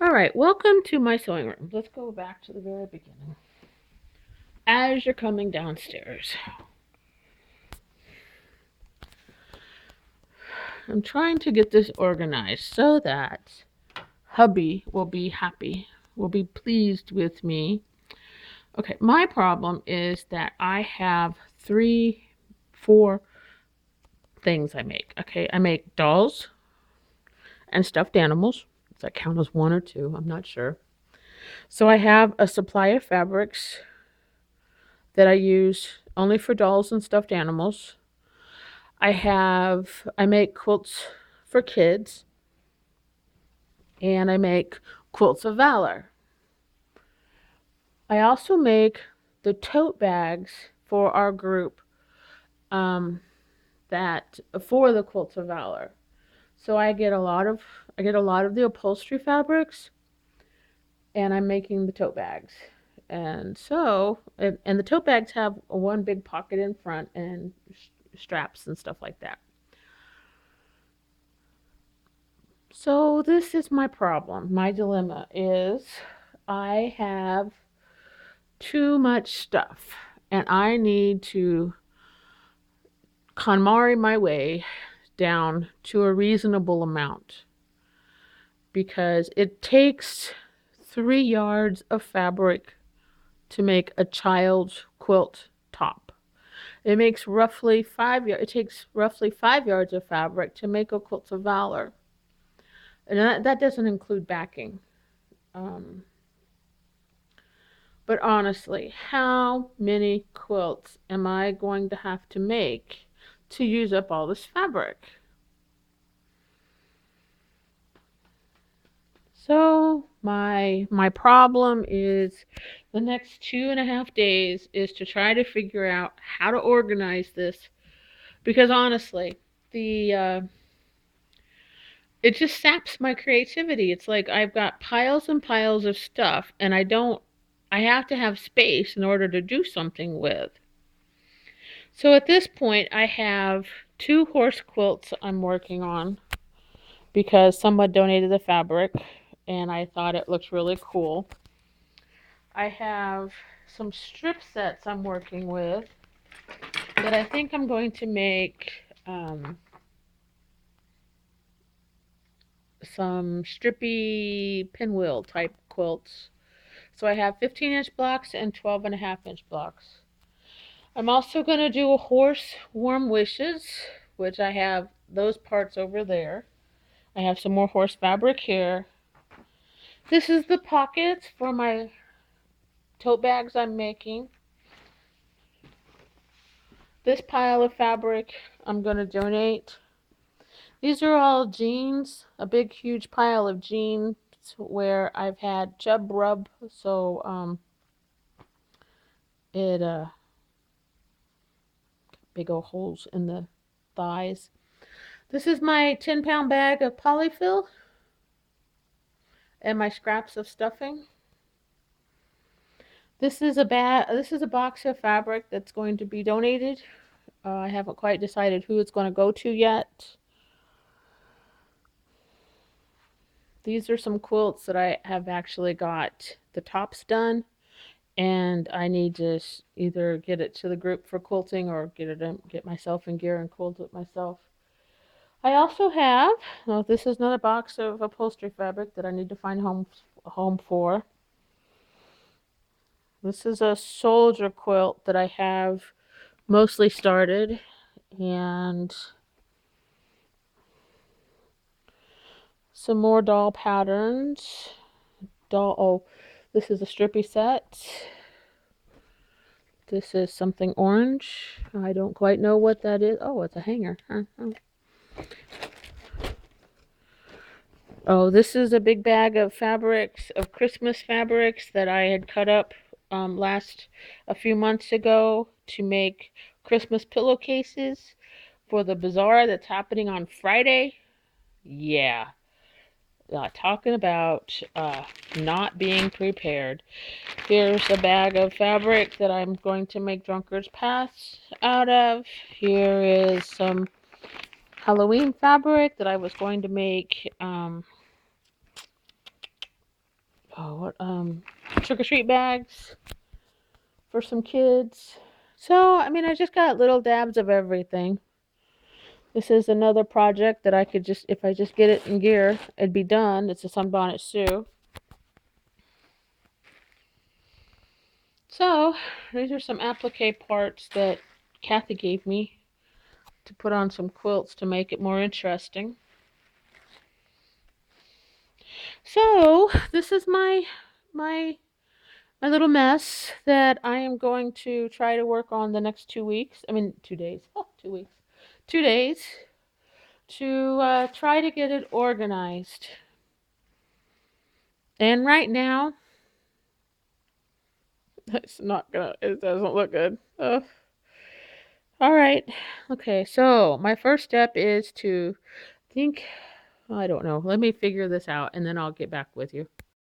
All right, welcome to my sewing room. Let's go back to the very beginning. As you're coming downstairs, I'm trying to get this organized so that hubby will be happy, will be pleased with me. Okay, my problem is that I have three, four things I make. Okay, I make dolls and stuffed animals. Does that count as one or two? I'm not sure. So I have a supply of fabrics that I use only for dolls and stuffed animals. I make quilts for kids, and I make quilts of valor. I also make the tote bags for our group, um, that for the quilts of valor. So I get a lot of the upholstery fabrics, and I'm making the tote bags. And the tote bags have one big pocket in front and straps and stuff like that. So this is my problem. My dilemma is I have too much stuff and I need to KonMari my way down to a reasonable amount because it takes 3 yards of fabric to make a child's quilt top. It takes roughly 5 yards of fabric to make a quilt of valor. And that doesn't include backing. Um, But honestly, how many quilts am I going to have to make to use up all this fabric? So my problem is the next 2.5 days is to try to figure out how to organize this because honestly, the it just saps my creativity. It's like I've got piles and piles of stuff and I have to have space in order to do something with. So at this point, I have two horse quilts I'm working on because someone donated the fabric and I thought it looked really cool. I have some strip sets I'm working with that I think I'm going to make some strippy pinwheel type quilts. So I have 15-inch blocks and 12.5-inch blocks. I'm also going to do a horse warm wishes, which I have those parts over there. I have some more horse fabric here. This is the pockets for my tote bags I'm making. This pile of fabric I'm going to donate. These are all jeans, a big huge pile of jeans where I've had chub rub, so it big old holes in the thighs. This is my 10-pound bag of polyfill and my scraps of stuffing. This is a box of fabric that's going to be donated. I haven't quite decided who it's going to go to yet. These are some quilts that I have actually got the tops done, and I need to either get it to the group for quilting or get myself in gear and quilt it myself. I also have, well, this is another box of upholstery fabric that I need to find a home for. This is a soldier quilt that I have mostly started, and some more doll patterns. Oh, this is a strippy set. This is something orange. I don't quite know what that is. Oh, it's a hanger. Oh, this is a big bag of fabrics, of Christmas fabrics that I had cut up a few months ago to make Christmas pillowcases for the bazaar that's happening on Friday. Yeah, talking about not being prepared. Here's a bag of fabric that I'm going to make Drunkard's Pass out of. Here is some Halloween fabric that I was going to make trick or treat bags for some kids. So, I mean, I just got little dabs of everything. This is another project that I could just, if I just get it in gear, it'd be done. It's a Sunbonnet Sue. So, these are some applique parts that Kathy gave me to put on some quilts to make it more interesting. So, this is my my little mess that I am going to try to work on the next 2 weeks. I mean, 2 days. Oh, 2 weeks. 2 days to try to get it organized. And right now, it doesn't look good. Ugh. All right. Okay, so my first step is to think, I don't know, let me figure this out and then I'll get back with you.